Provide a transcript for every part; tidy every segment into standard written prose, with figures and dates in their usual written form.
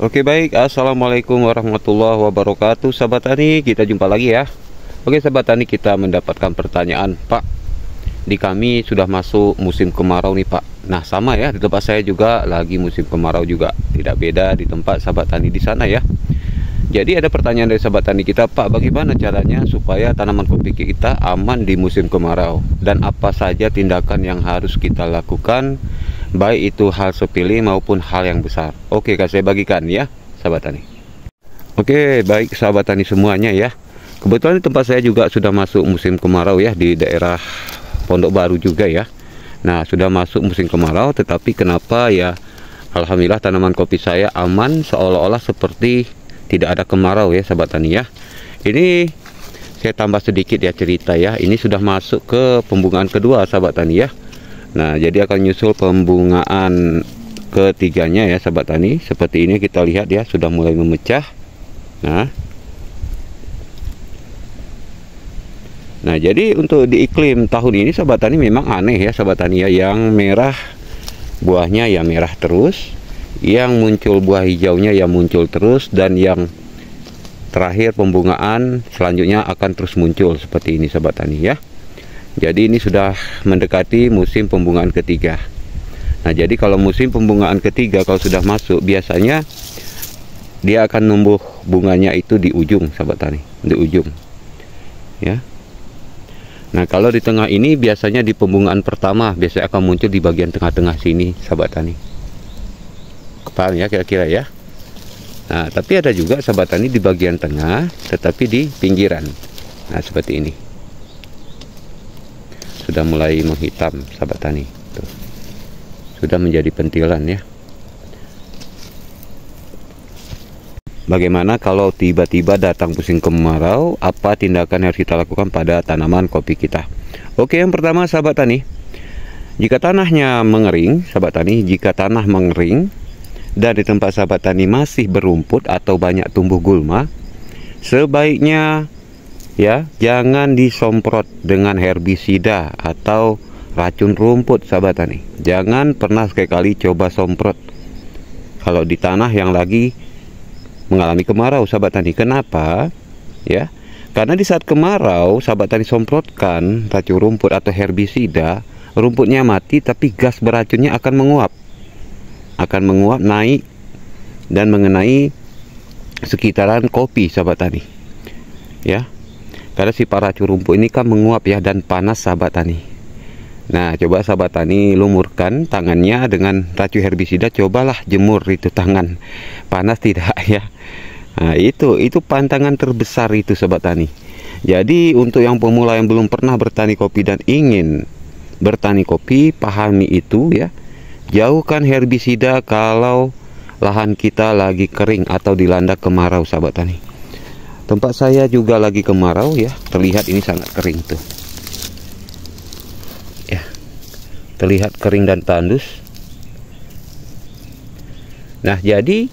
Oke baik, assalamualaikum warahmatullahi wabarakatuh. Sahabat tani, kita jumpa lagi ya. Oke sahabat tani, kita mendapatkan pertanyaan, Pak, di kami sudah masuk musim kemarau nih Pak. Nah sama ya, di tempat saya juga lagi musim kemarau juga. Tidak beda di tempat sahabat tani di sana ya. Jadi ada pertanyaan dari sahabat tani kita, Pak, bagaimana caranya supaya tanaman kopi kita aman di musim kemarau? Dan apa saja tindakan yang harus kita lakukan, baik itu hal sepele maupun hal yang besar? Oke, saya bagikan ya, sahabat tani. Oke, baik sahabat tani semuanya ya. Kebetulan di tempat saya juga sudah masuk musim kemarau ya, di daerah Pondok Baru juga ya. Nah, sudah masuk musim kemarau, tetapi kenapa ya, alhamdulillah tanaman kopi saya aman, seolah-olah seperti tidak ada kemarau ya sahabat tani ya. Ini saya tambah sedikit ya cerita ya. Ini sudah masuk ke pembungaan kedua sahabat tani ya. Nah, jadi akan nyusul pembungaan ketiganya ya sahabat tani. Seperti ini kita lihat ya, sudah mulai memecah. Nah, jadi untuk di iklim tahun ini sahabat tani memang aneh ya sahabat tani ya. Yang merah buahnya ya merah terus, yang muncul buah hijaunya ya muncul terus, dan yang terakhir pembungaan selanjutnya akan terus muncul seperti ini sahabat tani ya. Jadi ini sudah mendekati musim pembungaan ketiga. Nah, jadi kalau musim pembungaan ketiga kalau sudah masuk, biasanya dia akan numbuh bunganya itu di ujung sahabat tani, di ujung ya. Nah, kalau di tengah ini biasanya di pembungaan pertama biasanya akan muncul di bagian tengah-tengah sini sahabat tani. Paham ya kira-kira ya. Nah, tapi ada juga sahabat tani di bagian tengah tetapi di pinggiran. Nah, seperti ini. Sudah mulai menghitam sahabat tani. Tuh. Sudah menjadi pentilan ya. Bagaimana kalau tiba-tiba datang musim kemarau? Apa tindakan yang harus kita lakukan pada tanaman kopi kita? Oke, yang pertama sahabat tani, jika tanahnya mengering, sahabat tani, jika tanah mengering dan di tempat sahabat tani masih berumput atau banyak tumbuh gulma, sebaiknya ya jangan disemprot dengan herbisida atau racun rumput sahabat tani. Jangan pernah sekali coba semprot kalau di tanah yang lagi mengalami kemarau sahabat tani. Kenapa? Ya, karena di saat kemarau sahabat tani semprotkan racun rumput atau herbisida, rumputnya mati tapi gas beracunnya akan menguap naik dan mengenai sekitaran kopi sahabat tani ya. Karena si racun rumput ini kan menguap ya dan panas sahabat tani. Nah, coba sahabat tani lumurkan tangannya dengan racun herbisida, cobalah jemur itu tangan, panas tidak ya. Nah, itu pantangan terbesar itu sahabat tani. Jadi untuk yang pemula yang belum pernah bertani kopi dan ingin bertani kopi, pahami itu ya. Jauhkan herbisida kalau lahan kita lagi kering atau dilanda kemarau sahabat tani. Tempat saya juga lagi kemarau ya, terlihat ini sangat kering tuh ya, terlihat kering dan tandus. Nah, jadi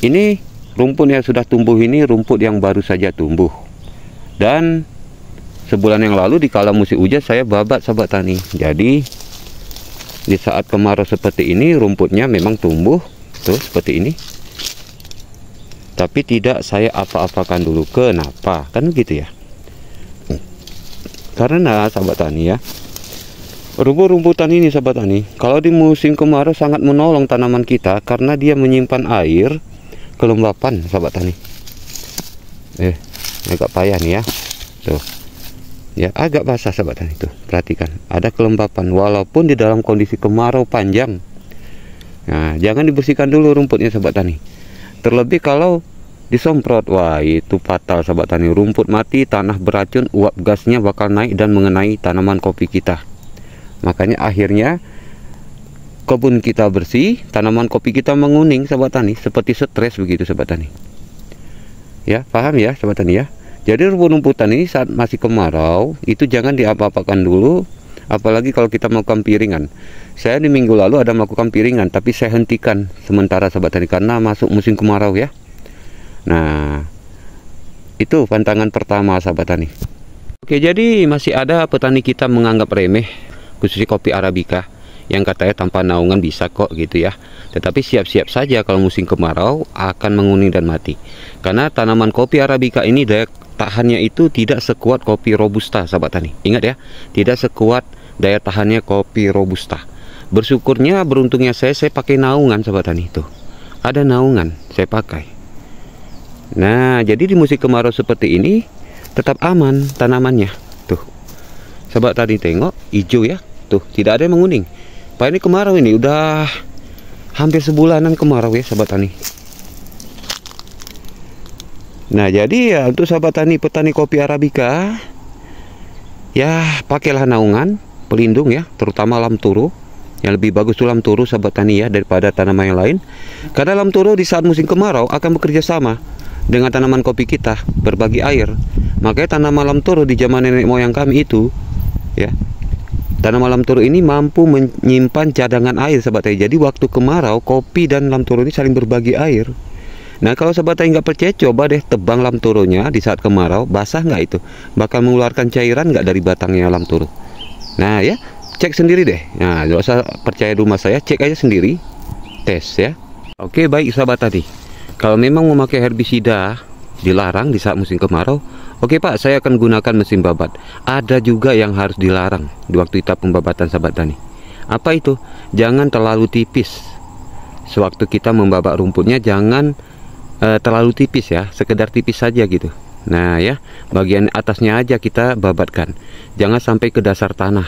ini rumput yang sudah tumbuh ini rumput yang baru saja tumbuh, dan sebulan yang lalu di kala musim hujan saya babat sahabat tani. Jadi di saat kemarau seperti ini rumputnya memang tumbuh tuh seperti ini, tapi tidak saya apa-apakan dulu. Kenapa? Kan begitu ya. Karena sahabat tani ya, rumput-rumputan ini sahabat tani kalau di musim kemarau sangat menolong tanaman kita karena dia menyimpan air, kelembapan sahabat tani. Agak payah nih ya. Tuh. Ya, agak basah sahabat tani tuh. Perhatikan, ada kelembapan walaupun di dalam kondisi kemarau panjang. Nah, jangan dibersihkan dulu rumputnya sahabat tani. Terlebih kalau disemprot, wah itu fatal sahabat tani. Rumput mati, tanah beracun, uap gasnya bakal naik dan mengenai tanaman kopi kita. Makanya akhirnya kebun kita bersih, tanaman kopi kita menguning sahabat tani, seperti stres begitu sahabat tani. Ya, paham ya sahabat tani ya. Jadi rumput-rumputan ini saat masih kemarau itu jangan diapa-apakan dulu, apalagi kalau kita melakukan piringan. Saya di minggu lalu ada melakukan piringan, tapi saya hentikan sementara sahabat tani karena masuk musim kemarau ya. Nah, itu pantangan pertama sahabat tani. Oke, jadi masih ada petani kita menganggap remeh khususnya kopi Arabica yang katanya tanpa naungan bisa kok gitu ya. Tetapi siap-siap saja kalau musim kemarau akan menguning dan mati. Karena tanaman kopi Arabica ini daya tahannya itu tidak sekuat kopi Robusta sahabat tani. Ingat ya, tidak sekuat daya tahannya kopi Robusta. Bersyukurnya, beruntungnya saya pakai naungan sahabat tani. Tuh, ada naungan saya pakai. Nah, jadi di musim kemarau seperti ini tetap aman tanamannya. Tuh, sahabat tani tengok hijau ya. Tuh, tidak ada yang menguning. Pak, ini kemarau ini udah hampir sebulanan kemarau ya sahabat tani. Nah, jadi ya untuk sahabat tani petani kopi Arabica ya pakailah naungan pelindung ya, terutama lam turu. Yang lebih bagus itu lam turu sahabat tani ya daripada tanaman yang lain. Karena lam turu di saat musim kemarau akan bekerja sama dengan tanaman kopi kita, berbagi air. Makanya tanaman lam turu di zaman nenek moyang kami itu ya, tanaman lam turu ini mampu menyimpan cadangan air sahabat tani. Jadi waktu kemarau kopi dan lam turu ini saling berbagi air. Nah, kalau sahabat tani nggak percaya, coba deh tebang lam turunya di saat kemarau, basah nggak itu? Bakal mengeluarkan cairan nggak dari batangnya lam turu? Nah ya, cek sendiri deh. Nah, nggak usah percaya rumah saya, cek aja sendiri, tes ya. Oke, baik sahabat tani. Kalau memang memakai herbisida dilarang di saat musim kemarau, oke Pak, saya akan gunakan mesin babat. Ada juga yang harus dilarang di waktu kita pembabatan sahabat tani. Apa itu? Jangan terlalu tipis. Sewaktu kita membabat rumputnya jangan terlalu tipis ya, sekedar tipis saja gitu. Nah ya, bagian atasnya aja kita babatkan, jangan sampai ke dasar tanah,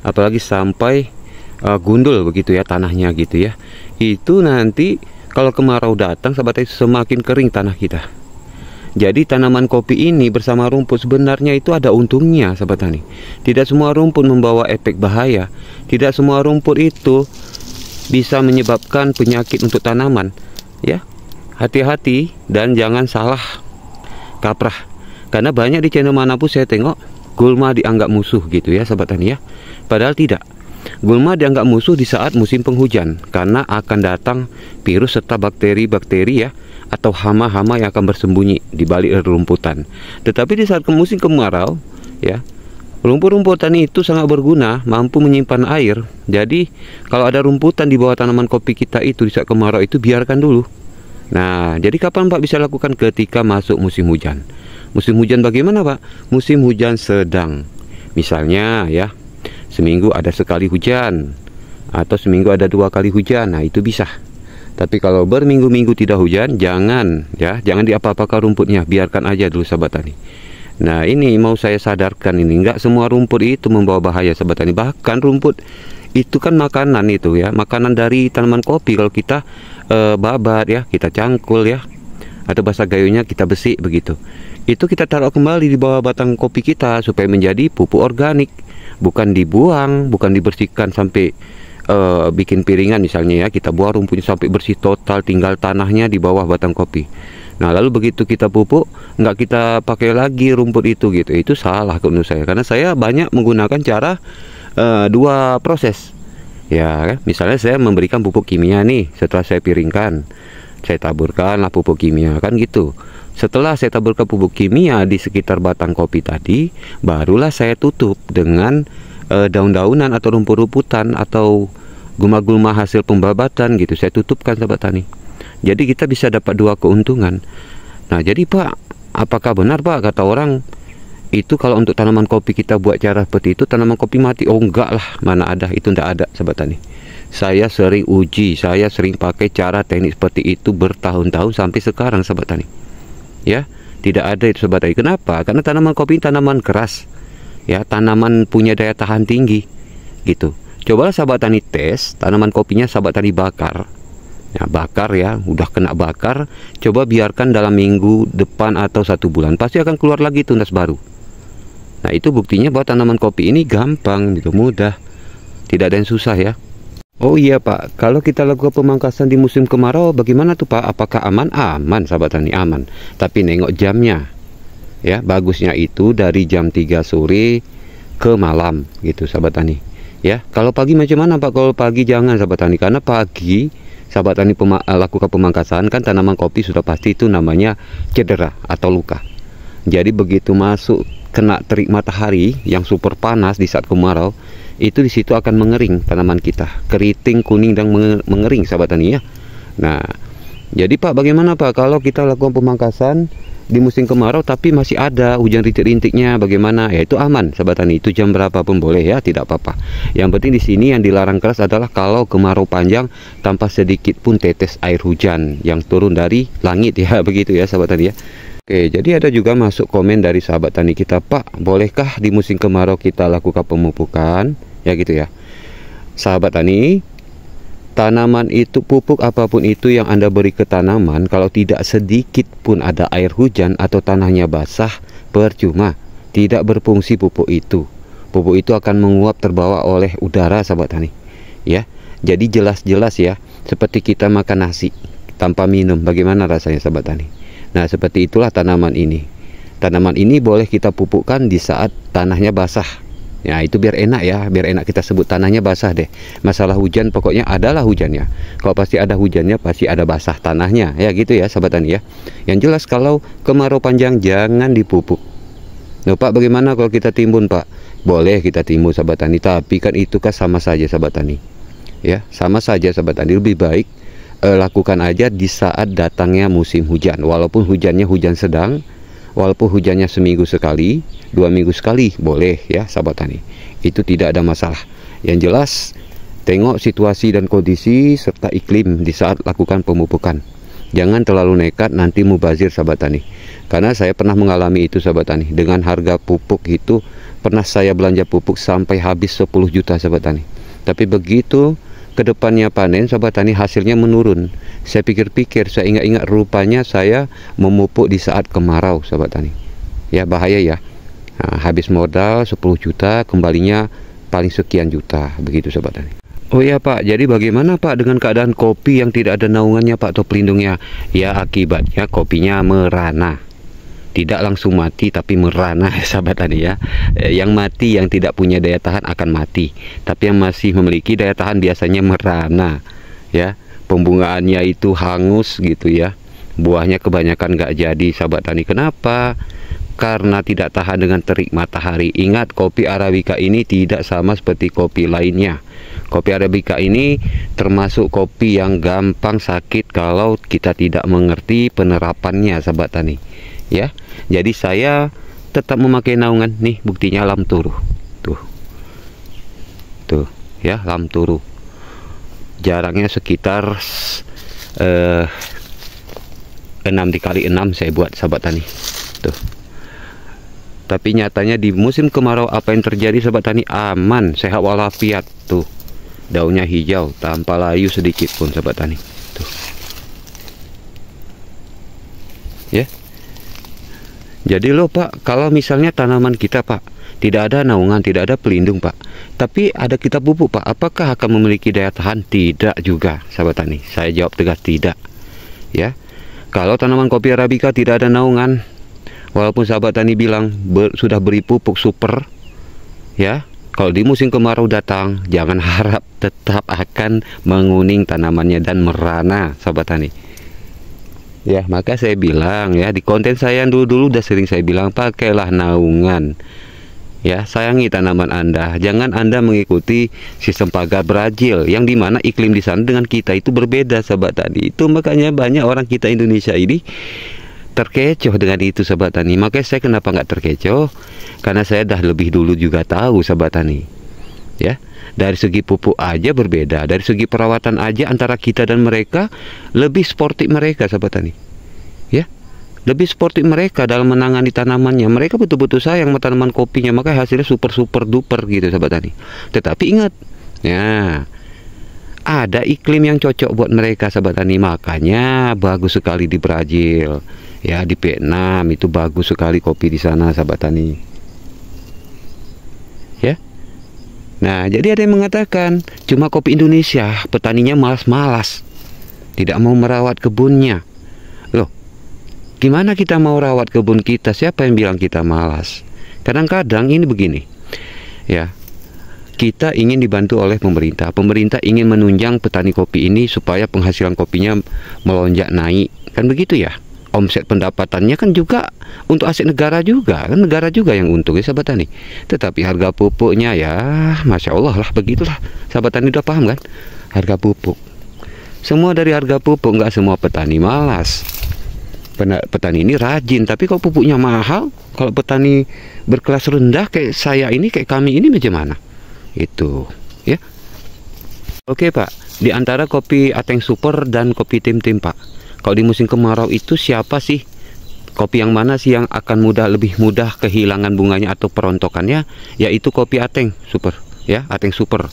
apalagi sampai gundul begitu ya tanahnya gitu ya. Itu nanti kalau kemarau datang sahabat tani semakin kering tanah kita. Jadi tanaman kopi ini bersama rumput sebenarnya itu ada untungnya sahabat tani. Tidak semua rumput membawa efek bahaya, tidak semua rumput itu bisa menyebabkan penyakit untuk tanaman ya. Hati-hati dan jangan salah kaprah, karena banyak di channel manapun saya tengok gulma dianggap musuh gitu ya sahabat tani ya. Padahal tidak. Gulma dianggap musuh di saat musim penghujan karena akan datang virus serta bakteri-bakteri ya, atau hama-hama yang akan bersembunyi di balik rumputan. Tetapi di saat musim kemarau ya, rumput-rumputan itu sangat berguna, mampu menyimpan air. Jadi kalau ada rumputan di bawah tanaman kopi kita itu di saat kemarau itu biarkan dulu. Nah, jadi kapan Pak bisa lakukan? Ketika masuk musim hujan. Musim hujan bagaimana Pak? Musim hujan sedang. Misalnya ya, seminggu ada sekali hujan, atau seminggu ada 2 kali hujan. Nah, itu bisa. Tapi kalau berminggu-minggu tidak hujan, jangan ya, jangan diapa-apakan rumputnya, biarkan aja dulu sahabat tani. Nah, ini mau saya sadarkan ini, enggak semua rumput itu membawa bahaya sahabat tani. Bahkan rumput itu kan makanan itu ya, makanan dari tanaman kopi. Kalau kita babat ya, kita cangkul ya, atau bahasa gayunya kita besik begitu, itu kita taruh kembali di bawah batang kopi kita supaya menjadi pupuk organik, bukan dibuang, bukan dibersihkan sampai bikin piringan misalnya ya, kita buang rumputnya sampai bersih total, tinggal tanahnya di bawah batang kopi. Nah, lalu begitu kita pupuk, nggak kita pakai lagi rumput itu gitu. Itu salah menurut saya, karena saya banyak menggunakan cara 2 proses ya kan? Misalnya saya memberikan pupuk kimia nih, setelah saya piringkan, saya taburkanlah pupuk kimia kan gitu. Setelah saya taburkan pupuk kimia di sekitar batang kopi tadi, barulah saya tutup dengan daun-daunan atau rumput-rumputan atau gulma-gulma hasil pembabatan gitu. Saya tutupkan sahabat tani. Jadi kita bisa dapat 2 keuntungan. Nah, jadi Pak, apakah benar Pak kata orang itu kalau untuk tanaman kopi kita buat cara seperti itu tanaman kopi mati? Oh enggak lah, mana ada, itu enggak ada sahabat tani. Saya sering uji, saya sering pakai cara teknik seperti itu bertahun-tahun sampai sekarang sahabat tani. Ya, tidak ada itu sahabat tani. Kenapa? Karena tanaman kopi tanaman keras. Ya, tanaman punya daya tahan tinggi gitu. Cobalah sahabat tani tes tanaman kopinya sahabat tani bakar. Ya, bakar ya, udah kena bakar, coba biarkan dalam minggu depan atau 1 bulan, pasti akan keluar lagi tunas baru. Nah, itu buktinya bahwa tanaman kopi ini gampang gitu, mudah, tidak ada yang susah ya. Oh iya Pak, kalau kita lakukan pemangkasan di musim kemarau bagaimana tuh Pak? Apakah aman? Aman sahabat tani, aman. Tapi nengok jamnya ya, bagusnya itu dari jam 3 sore ke malam gitu sahabat tani ya. Kalau pagi macam mana Pak? Kalau pagi jangan sahabat tani, karena pagi sahabat tani lakukan pemangkasan kan tanaman kopi sudah pasti itu namanya cedera atau luka. Jadi begitu masuk kena terik matahari yang super panas di saat kemarau, itu di situ akan mengering tanaman kita, keriting, kuning dan mengering sahabat tani ya. Nah, jadi Pak bagaimana Pak kalau kita lakukan pemangkasan di musim kemarau tapi masih ada hujan rintik-rintiknya, bagaimana? Ya itu aman sahabat tani, itu jam berapapun boleh ya, tidak apa-apa. Yang penting di sini yang dilarang keras adalah kalau kemarau panjang tanpa sedikit pun tetes air hujan yang turun dari langit ya, begitu ya sahabat tani ya. Oke, jadi ada juga masuk komen dari sahabat tani kita, Pak, bolehkah di musim kemarau kita lakukan pemupukan? Ya gitu ya. Sahabat tani, tanaman itu, pupuk apapun itu yang Anda beri ke tanaman, kalau tidak sedikit pun ada air hujan atau tanahnya basah, percuma, tidak berfungsi pupuk itu. Pupuk itu akan menguap terbawa oleh udara sahabat tani. Ya, jadi jelas-jelas ya, seperti kita makan nasi tanpa minum, bagaimana rasanya sahabat tani? Nah, seperti itulah tanaman ini. Tanaman ini boleh kita pupukkan di saat tanahnya basah. Ya, itu biar enak ya, biar enak kita sebut tanahnya basah deh. Masalah hujan pokoknya adalah hujannya. Kalau pasti ada hujannya, pasti ada basah tanahnya. Ya gitu ya sahabat tani ya. Yang jelas kalau kemarau panjang jangan dipupuk. Nah Pak, bagaimana kalau kita timbun Pak? Boleh kita timbun sahabat tani, tapi kan itu kan sama saja sahabat tani. Ya, sama saja sahabat tani, lebih baik lakukan aja di saat datangnya musim hujan. Walaupun hujannya hujan sedang, walaupun hujannya seminggu sekali, 2 minggu sekali, boleh ya sahabat tani. Itu tidak ada masalah. Yang jelas tengok situasi dan kondisi serta iklim di saat lakukan pemupukan. Jangan terlalu nekat nanti mubazir sahabat tani. Karena saya pernah mengalami itu sahabat tani. Dengan harga pupuk itu pernah saya belanja pupuk sampai habis 10 juta sahabat tani. Tapi begitu kedepannya panen sahabat tani, hasilnya menurun. Saya pikir-pikir, saya ingat-ingat, rupanya saya memupuk di saat kemarau sahabat tani. Ya bahaya ya. Nah, habis modal 10 juta, kembalinya paling sekian juta, begitu sahabat tani. Oh iya Pak, jadi bagaimana Pak dengan keadaan kopi yang tidak ada naungannya Pak atau pelindungnya? Ya akibatnya kopinya merana. Tidak langsung mati tapi merana sahabat tani ya. Yang mati, yang tidak punya daya tahan akan mati. Tapi yang masih memiliki daya tahan biasanya merana ya. Pembungaannya itu hangus gitu ya. Buahnya kebanyakan nggak jadi sahabat tani. Kenapa? Karena tidak tahan dengan terik matahari. Ingat, kopi Arabica ini tidak sama seperti kopi lainnya. Kopi Arabica ini termasuk kopi yang gampang sakit kalau kita tidak mengerti penerapannya sahabat tani ya. Jadi saya tetap memakai naungan nih, buktinya lam turu tuh ya, lam turu jaraknya sekitar 6 dikali 6 saya buat sahabat tani tuh. Tapi nyatanya di musim kemarau apa yang terjadi sahabat tani? Aman, sehat walafiat tuh, daunnya hijau tanpa layu sedikit pun sahabat tani tuh ya. Jadi loh Pak, kalau misalnya tanaman kita Pak tidak ada naungan, tidak ada pelindung Pak, tapi ada kita pupuk Pak, apakah akan memiliki daya tahan? Tidak juga sahabat tani. Saya jawab tegas tidak ya. Kalau tanaman kopi Arabica tidak ada naungan, walaupun sahabat tani bilang sudah beri pupuk super ya, kalau di musim kemarau datang, jangan harap tetap akan menguning tanamannya dan merana sahabat tani. Ya, maka saya bilang ya, di konten saya yang dulu udah sering saya bilang, pakailah naungan. Ya, sayangi tanaman Anda. Jangan Anda mengikuti sistem pagar Brazil yang dimana iklim di sana dengan kita itu berbeda sahabat tani. Itu makanya banyak orang kita Indonesia ini terkecoh dengan itu sahabat tani. Makanya saya kenapa nggak terkecoh? Karena saya dah lebih dulu juga tahu sahabat tani. Ya, dari segi pupuk aja berbeda, dari segi perawatan aja antara kita dan mereka lebih sportif mereka sahabat tani. Ya, lebih sportif mereka dalam menangani tanamannya. Mereka betul-betul sayang sama tanaman kopinya, maka hasilnya super duper gitu sahabat tani. Tetapi ingat, ya, ada iklim yang cocok buat mereka sahabat tani. Makanya bagus sekali di Brazil, ya di Vietnam itu bagus sekali kopi di sana sahabat tani. Ya. Nah, jadi ada yang mengatakan cuma kopi Indonesia petaninya malas-malas, tidak mau merawat kebunnya. Loh, gimana kita mau rawat kebun kita? Siapa yang bilang kita malas? Kadang-kadang ini begini, ya. Kita ingin dibantu oleh pemerintah. Pemerintah ingin menunjang petani kopi ini supaya penghasilan kopinya melonjak naik. Kan begitu ya. Omset pendapatannya kan juga untuk aset negara juga. Kan negara juga yang untung ya sahabat tani. Tetapi harga pupuknya ya Masya Allah lah, begitulah. Sahabat tani udah paham kan? Harga pupuk. Semua dari harga pupuk, nggak semua petani malas. Petani ini rajin, tapi kalau pupuknya mahal, kalau petani berkelas rendah kayak saya ini, kayak kami ini bagaimana? Itu ya. Oke Pak, di antara kopi Ateng Super dan kopi Tim Tim Pak, kalau di musim kemarau itu siapa sih, kopi yang mana sih yang akan lebih mudah kehilangan bunganya atau perontokannya? Yaitu kopi Ateng Super ya, Ateng Super.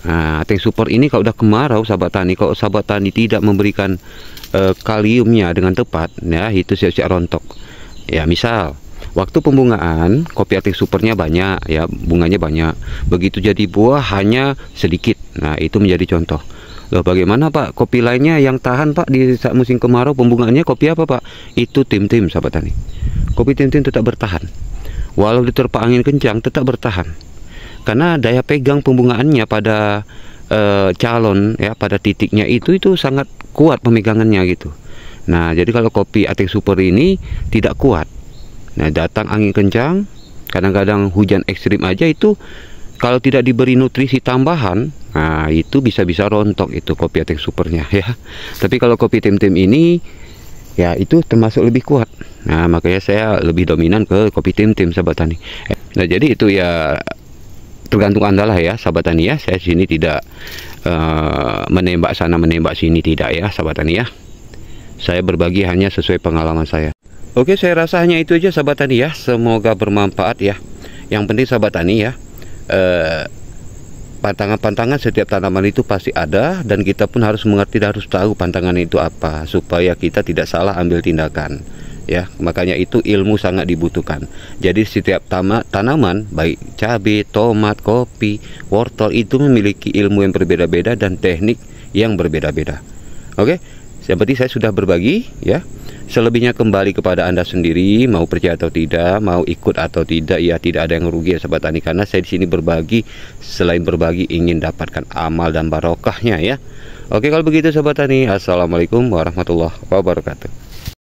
Nah, Ateng Super ini kalau udah kemarau sahabat tani, kalau sahabat tani tidak memberikan kaliumnya dengan tepat, ya itu siap-siap rontok. Ya misal waktu pembungaan kopi Ateng Supernya banyak ya, bunganya banyak, begitu jadi buah hanya sedikit. Nah itu menjadi contoh. Loh bagaimana Pak kopi lainnya yang tahan Pak di saat musim kemarau pembungaannya? Kopi apa Pak? Itu Tim Tim sahabat tani. Kopi Tim Tim tetap bertahan walau diterpa angin kencang, tetap bertahan karena daya pegang pembungaannya pada calon ya, pada titiknya itu sangat kuat pemegangannya gitu. Nah jadi kalau kopi Ateng Super ini tidak kuat. Nah datang angin kencang, kadang-kadang hujan ekstrim aja itu, kalau tidak diberi nutrisi tambahan, nah itu bisa-bisa rontok itu kopi Ateng Supernya ya. Tapi kalau kopi Tim Tim ini ya itu termasuk lebih kuat. Nah makanya saya lebih dominan ke kopi Tim Tim sahabat tani. Nah jadi itu ya tergantung Anda lah ya sahabat tani ya. Saya sini tidak menembak sana menembak sini, tidak ya sahabat tani ya. Saya berbagi hanya sesuai pengalaman saya. Oke, saya rasa hanya itu aja sahabat tani ya. Semoga bermanfaat ya. Yang penting sahabat tani ya, pantangan-pantangan setiap tanaman itu pasti ada, dan kita pun harus mengerti dan harus tahu pantangan itu apa supaya kita tidak salah ambil tindakan ya. Makanya itu ilmu sangat dibutuhkan. Jadi setiap tanaman baik cabai, tomat, kopi, wortel itu memiliki ilmu yang berbeda-beda dan teknik yang berbeda-beda. Oke, seperti saya sudah berbagi ya. Selebihnya kembali kepada Anda sendiri, mau percaya atau tidak, mau ikut atau tidak, ya tidak ada yang rugi ya sahabat tani, karena saya di sini berbagi, selain berbagi ingin dapatkan amal dan barokahnya ya. Oke kalau begitu sahabat tani, assalamualaikum warahmatullahi wabarakatuh.